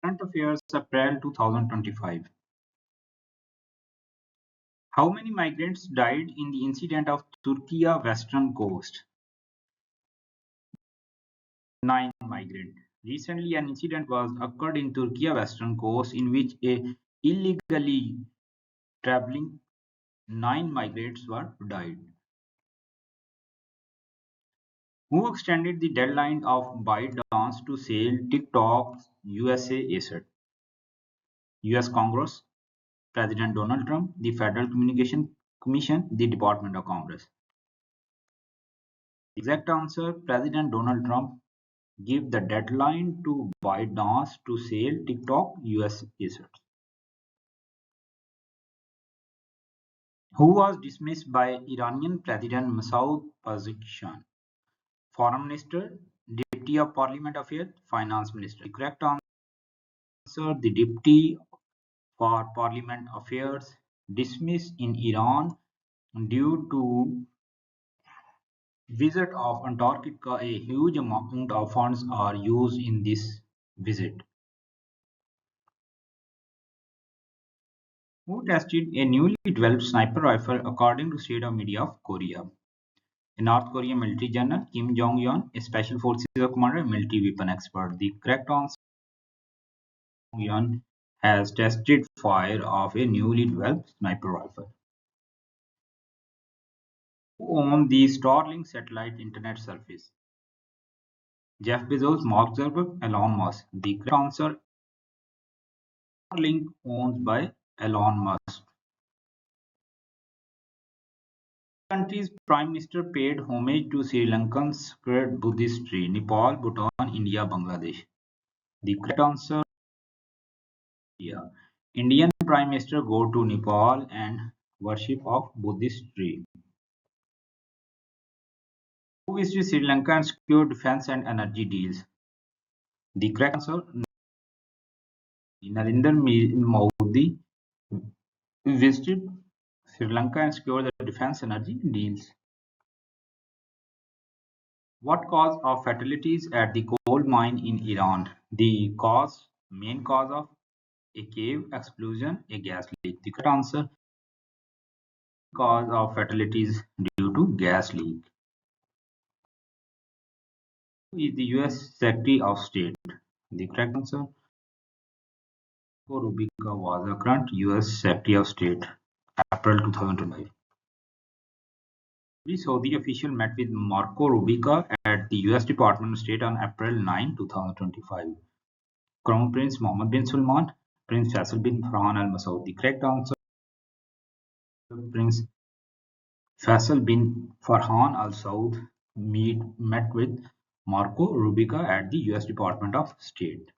Current Affairs, April 2025. How many migrants died in the incident of Turkey western coast? 9 migrants. Recently, an incident was occurred in Turkey western coast in which a illegally traveling 9 migrants were died. Who extended the deadline of ByteDance to sell TikTok's USA asset? US Congress, President Donald Trump, the Federal Communication Commission, the Department of Commerce. Exact answer, President Donald Trump gave the deadline to ByteDance to sell TikTok US assets. Who was dismissed by Iranian President Masoud Pezeshkian? Foreign Minister, Deputy of Parliament Affairs, Finance Minister. The correct answer, the Deputy for Parliament Affairs, dismissed in Iran due to visit of Antarctica. A huge amount of funds are used in this visit. Who tested a newly developed sniper rifle according to state of media of Korea? A North Korean military general, Kim Jong-un, a special forces commander, a military weapon expert. The correct answer, Jong-un has tested fire of a newly developed sniper rifle. Who owns the Starlink satellite internet service? Jeff Bezos, Mark Zuckerberg, Elon Musk. The correct answer, Starlink owned by Elon Musk. The country's prime minister paid homage to Sri Lankan's sacred Buddhist tree, Nepal, Bhutan, India, Bangladesh. The correct answer, India. Indian prime minister go to Nepal and worship of Buddhist tree. Who visited Sri Lanka and secured defense and energy deals? The correct answer, Narendra Modi visited Sri Lanka and secured the defense energy deals. What cause of fatalities at the coal mine in Iran? The main cause of a cave explosion, a gas leak. The correct answer, cause of fatalities due to gas leak. Who is the US Secretary of State? The correct answer, Marco Rubio was the current US Secretary of State, April 2025. The Saudi official met with Marco Rubio at the US Department of State on April 9, 2025. Crown Prince Mohammed bin Salman, Prince Faisal bin Farhan Al Masoud. The correct answer, Prince Faisal bin Farhan Al Saud met with Marco Rubio at the US Department of State.